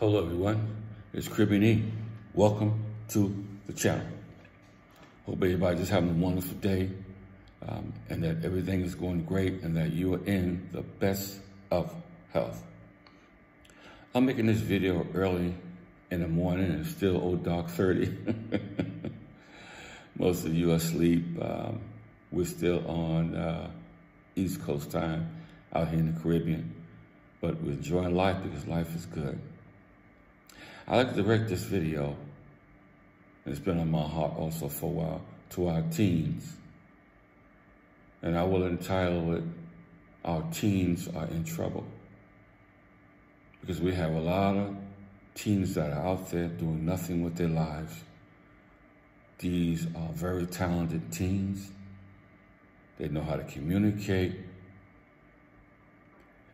Hello everyone, it's Caribbean E. Welcome to the channel. Hope everybody's just having a wonderful day and that everything is going great and that you are in the best of health. I'm making this video early in the morning and it's still old dark 30. Most of you are asleep. We're still on East Coast time out here in the Caribbean, but we're enjoying life because life is good. I'd like to direct this video, and it's been on my heart also for a while, to our teens. And I will entitle it, Our Teens Are in Trouble. Because we have a lot of teens that are out there doing nothing with their lives. These are very talented teens. They know how to communicate,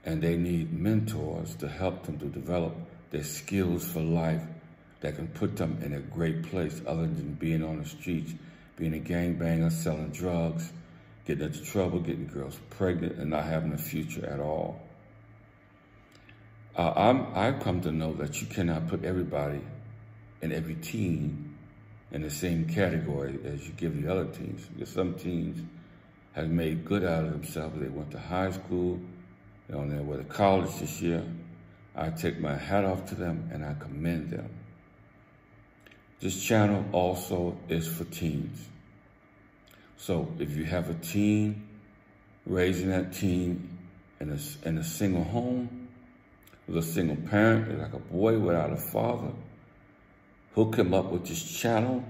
and they need mentors to help them to develop their skills for life that can put them in a great place other than being on the streets, being a gangbanger, selling drugs, getting into trouble, getting girls pregnant, and not having a future at all. I've come to know that you cannot put everybody and every teen in the same category as you give the other teens. Because some teens have made good out of themselves. They went to high school, they're on their way to college this year. I take my hat off to them and I commend them. This channel also is for teens. So if you have a teen, raising that teen in a single home, with a single parent, like a boy without a father, hook him up with this channel,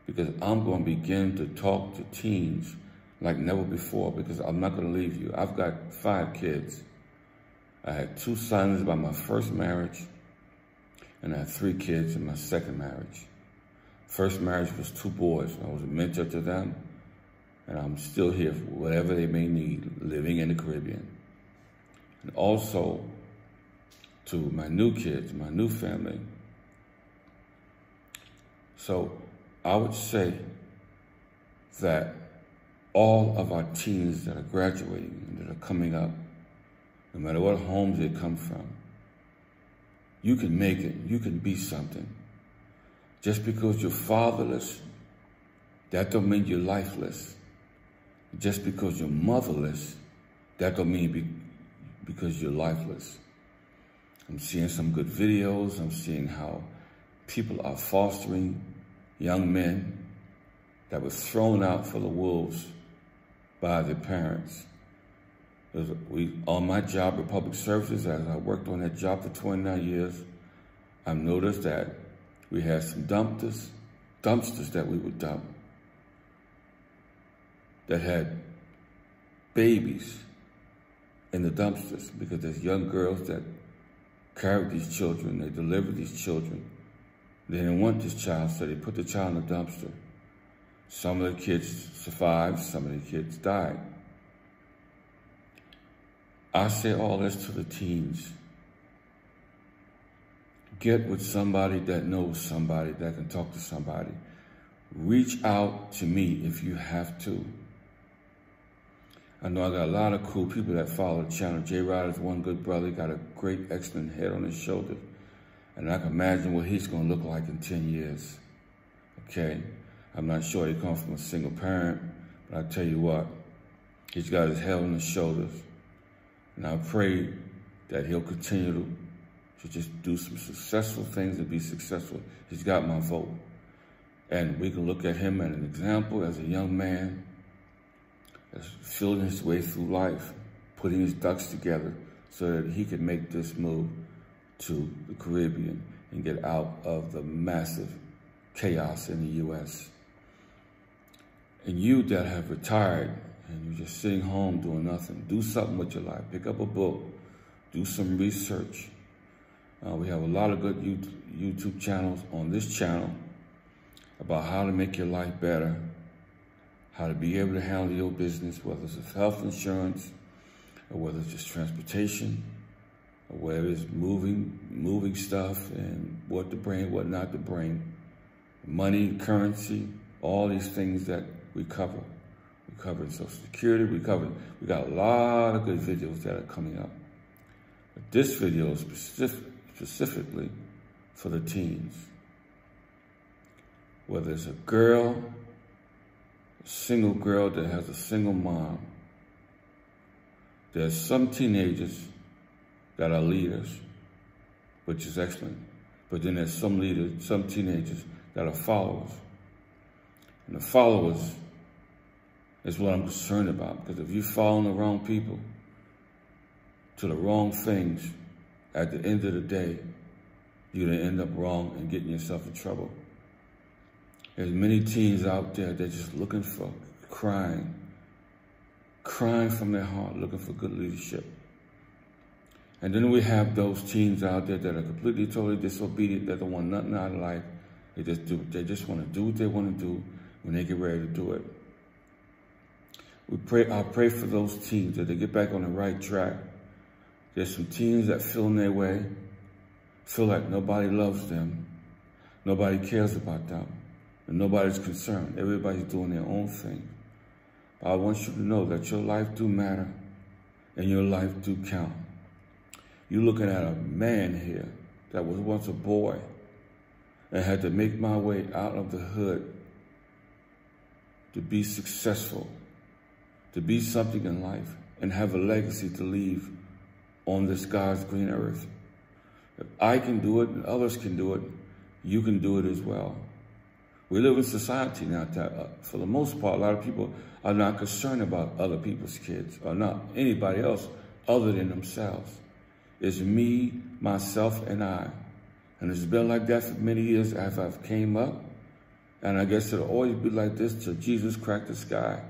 because I'm going to begin to talk to teens like never before, because I'm not going to leave you. I've got 5 kids. I had 2 sons by my first marriage, and I had 3 kids in my second marriage. First marriage was 2 boys. I was a mentor to them, and I'm still here for whatever they may need living in the Caribbean. And also to my new kids, my new family. So I would say that all of our teens that are graduating and that are coming up, no matter what homes they come from, you can make it, you can be something. Just because you're fatherless, that don't mean you're lifeless. Just because you're motherless, that don't mean because you're lifeless. I'm seeing some good videos. I'm seeing how people are fostering young men that were thrown out for the wolves by their parents. On my job at Public Services, as I worked on that job for 29 years, I've noticed that we had some dumpsters that we would dump that had babies in the dumpsters, because there's young girls that carried these children, they delivered these children. They didn't want this child, so they put the child in the dumpster. Some of the kids survived, some of the kids died. I say all this to the teens. Get with somebody that knows somebody that can talk to somebody. Reach out to me if you have to. I know I got a lot of cool people that follow the channel. J. Ryder's one good brother. He got a great, excellent head on his shoulder. And I can imagine what he's going to look like in 10 years. Okay? I'm not sure he comes from a single parent, but I tell you what, he's got his head on his shoulders. And I pray that he'll continue to just do some successful things and be successful. He's got my vote. And we can look at him as an example, as a young man that's feeling his way through life, putting his ducks together so that he can make this move to the Caribbean and get out of the massive chaos in the U.S. And you that have retired and you're just sitting home doing nothing, do something with your life. Pick up a book, do some research. We have a lot of good YouTube channels on this channel about how to make your life better, how to be able to handle your business, whether it's health insurance, or whether it's just transportation, or whether it's moving stuff and what to bring, what not to bring, money, currency, all these things that we cover. We cover Social Security, we got a lot of good videos that are coming up. But this video specifically specifically for the teens. Whether it's a girl, a single girl that has a single mom, there's some teenagers that are leaders, which is excellent. But then there's some leaders, some teenagers that are followers. And the followers is what I'm concerned about, because if you're following the wrong people to the wrong things, at the end of the day, you're gonna end up wrong and getting yourself in trouble. There's many teens out there that are just looking for, crying from their heart, looking for good leadership. And then we have those teens out there that are completely, totally disobedient, that don't want nothing out of life. They just want to do what they want to do when they get ready to do it. I pray for those teens that they get back on the right track. There's some teens that feel in their way, feel like nobody loves them, nobody cares about them, and nobody's concerned. Everybody's doing their own thing. But I want you to know that your life do matter and your life do count. You're looking at a man here that was once a boy and had to make my way out of the hood to be successful, to be something in life, and have a legacy to leave on this God's green earth. If I can do it and others can do it, you can do it as well. We live in society now that, for the most part, a lot of people are not concerned about other people's kids or not anybody else other than themselves. It's me, myself, and I. And it's been like that for many years as I've came up. And I guess it'll always be like this till Jesus cracked the sky.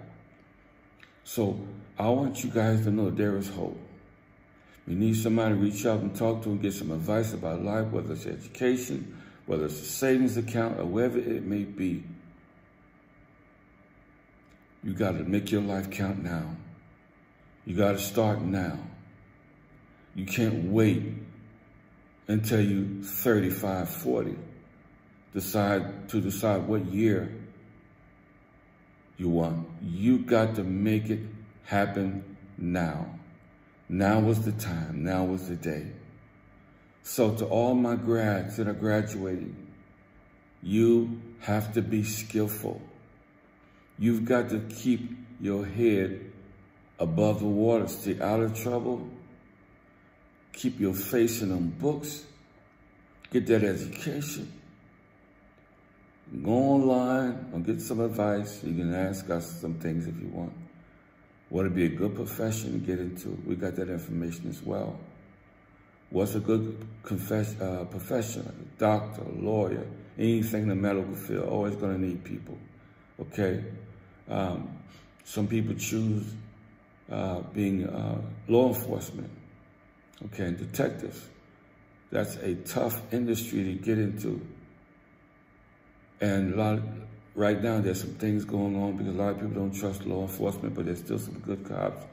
So I want you guys to know there is hope. You need somebody to reach out and talk to and get some advice about life, whether it's education, whether it's a savings account, or wherever it may be. You got to make your life count now. You got to start now. You can't wait until you 35, 40, to decide what year you want. You got to make it happen now. Now was the time. Now was the day. So to all my grads that are graduating, you have to be skillful. You've got to keep your head above the water, stay out of trouble. Keep your face in them books. Get that education. Go online and get some advice. You can ask us some things if you want. What would be a good profession to get into? We got that information as well. What's a good profession? A doctor, a lawyer, anything in the medical field. Always going to need people. Okay? Some people choose being law enforcement. Okay, and detectives. That's a tough industry to get into. And right now there's some things going on because a lot of people don't trust law enforcement, but there's still some good cops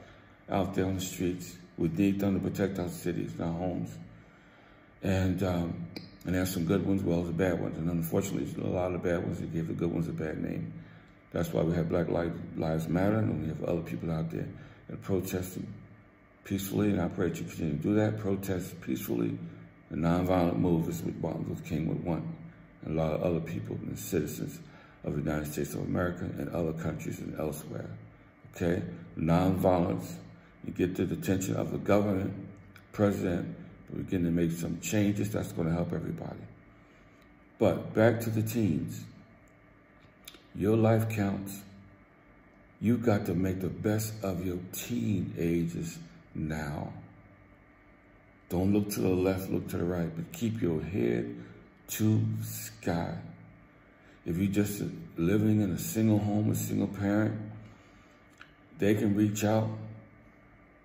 out there on the streets. We need them to protect our cities and our homes. And there's some good ones as well as the bad ones. And unfortunately, a lot of the bad ones, they give the good ones a bad name. That's why we have Black Lives Matter, and we have other people out there that are protesting peacefully, and I pray that you continue to do that. Protest peacefully. The nonviolent move is what Martin Luther King would want, and a lot of other people and citizens of the United States of America and other countries and elsewhere. Okay? Nonviolence. You get the attention of the government, president, we begin to make some changes. That's going to help everybody. But back to the teens. Your life counts. You've got to make the best of your teen ages now. Don't look to the left, look to the right, but keep your head to the sky. If you're just living in a single home, a single parent, they can reach out.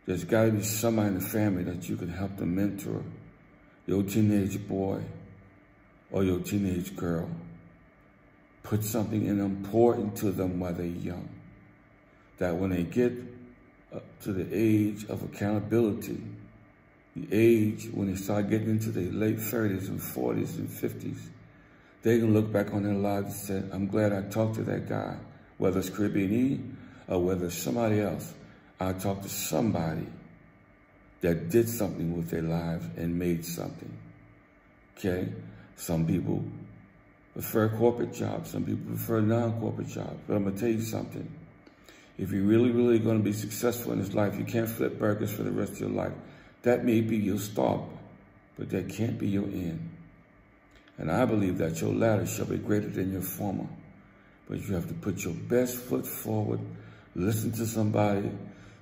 There's got to be somebody in the family that you can help them mentor your teenage boy or your teenage girl. Put something in them, pour into them while they're young. That when they get to the age of accountability, the age when they start getting into their late 30s and 40s and 50s, they can look back on their lives and say, I'm glad I talked to that guy, whether it's Caribbean E or whether it's somebody else. I talked to somebody that did something with their lives and made something. okay? Some people prefer corporate jobs. Some people prefer non-corporate jobs. But I'm going to tell you something. If you're really, really going to be successful in this life, you can't flip burgers for the rest of your life. That may be your start, but that can't be your end. And I believe that your latter shall be greater than your former. But you have to put your best foot forward, listen to somebody,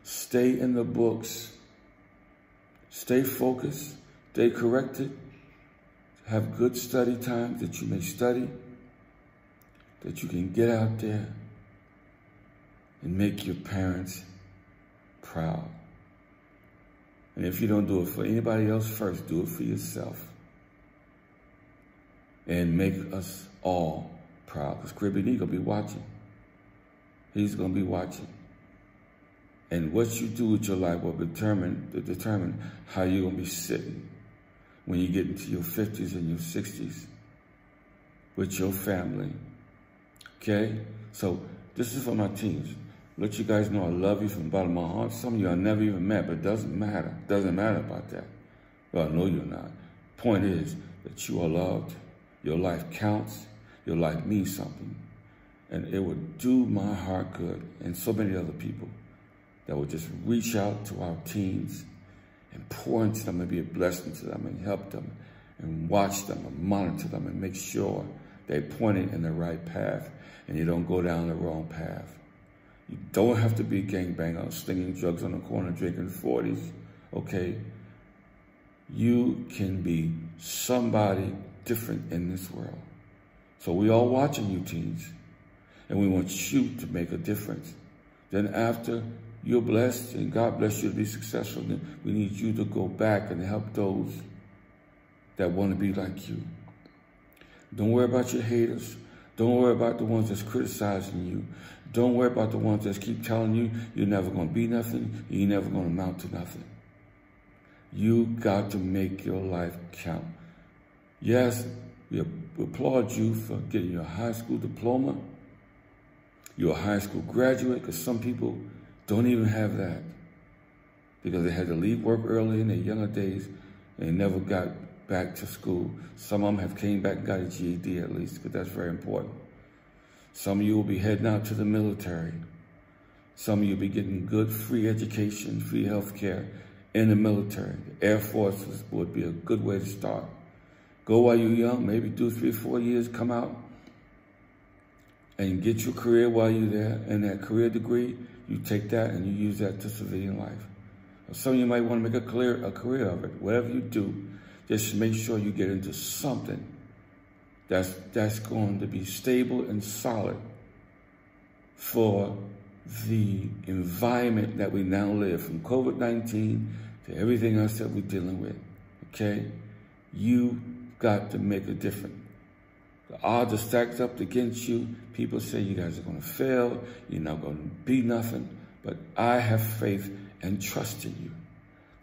stay in the books, stay focused, stay corrected, have good study time that you may study, that you can get out there and make your parents proud. And if you don't do it for anybody else first, do it for yourself. And make us all proud. Because Caribbean E going to be watching. He's going to be watching. And what you do with your life will determine how you're going to be sitting when you get into your 50s and your 60s with your family. Okay? So this is for my teens. Let you guys know I love you from the bottom of my heart. Some of you I never even met, but it doesn't matter. It doesn't matter about that. Well, I know you're not. Point is that you are loved. Your life counts. Your life means something. And it would do my heart good and so many other people that would just reach out to our teens and pour into them and be a blessing to them and help them and watch them and monitor them and make sure they're pointing in the right path and you don't go down the wrong path. You don't have to be a gangbanger, slinging drugs on the corner, drinking 40s, okay? You can be somebody different in this world. So we all watching you teens, and we want you to make a difference. Then after you're blessed and God bless you to be successful, then we need you to go back and help those that want to be like you. Don't worry about your haters. Don't worry about the ones that's criticizing you. Don't worry about the ones that keep telling you you're never going to be nothing, you're never going to amount to nothing. You got to make your life count. Yes, we applaud you for getting your high school diploma. You're a high school graduate, because some people don't even have that because they had to leave work early in their younger days and they never got back to school. Some of them have came back and got a GED at least, because that's very important. Some of you will be heading out to the military. Some of you will be getting good free education, free health care in the military. The Air Force would be a good way to start. Go while you're young, maybe do 3 or 4 years, come out and get your career while you're there. And that career degree, you take that and you use that to civilian life. Some of you might want to make a career of it. Whatever you do, just make sure you get into something that's going to be stable and solid for the environment that we now live, from COVID-19 to everything else that we're dealing with, okay? You got to make a difference. The odds are stacked up against you. People say you guys are going to fail. You're not going to be nothing. But I have faith and trust in you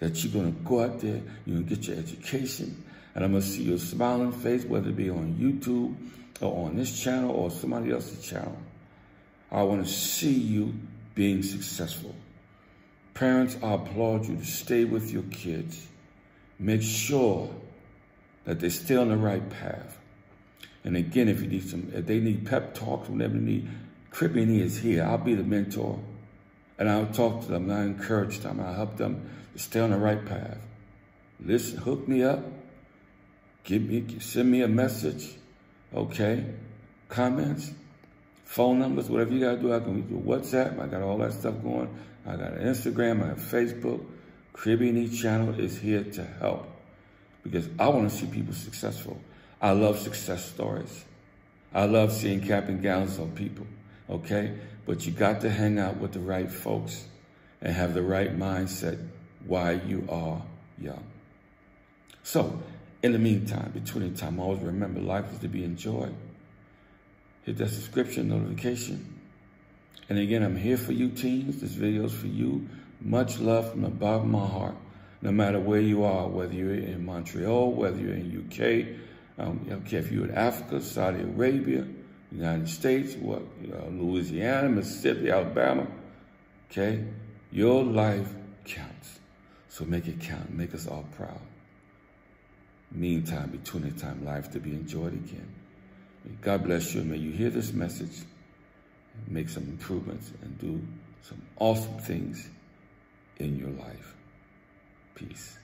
that you're going to go out there, you're going to get your education, and I'm going to see your smiling face, whether it be on YouTube or on this channel or somebody else's channel. I want to see you being successful. Parents, I applaud you to stay with your kids. Make sure that they stay on the right path. And again, if they need pep talks, whatever they need, Caribbean E is here. I'll be the mentor. And I'll talk to them, and I'll encourage them. I'll help them to stay on the right path. Listen, hook me up. Send me a message. Okay? Comments, phone numbers, whatever you got to do. I can do WhatsApp. I got all that stuff going. I got an Instagram. I have Facebook. Caribbean E channel is here to help, because I want to see people successful. I love success stories. I love seeing cap and gowns on people, okay? But you got to hang out with the right folks and have the right mindset while you are young. So, in the meantime, between the time, always remember life is to be enjoyed. Hit that subscription notification. And again, I'm here for you teens. This video is for you. Much love from the bottom of my heart. No matter where you are, whether you're in Montreal, whether you're in UK, I don't care if you're in Africa, Saudi Arabia, United States, Louisiana, Mississippi, Alabama, okay? Your life counts. So make it count. Make us all proud. meantime, between the time, life to be enjoyed again. May God bless you. May you hear this message, make some improvements, and do some awesome things in your life. Peace.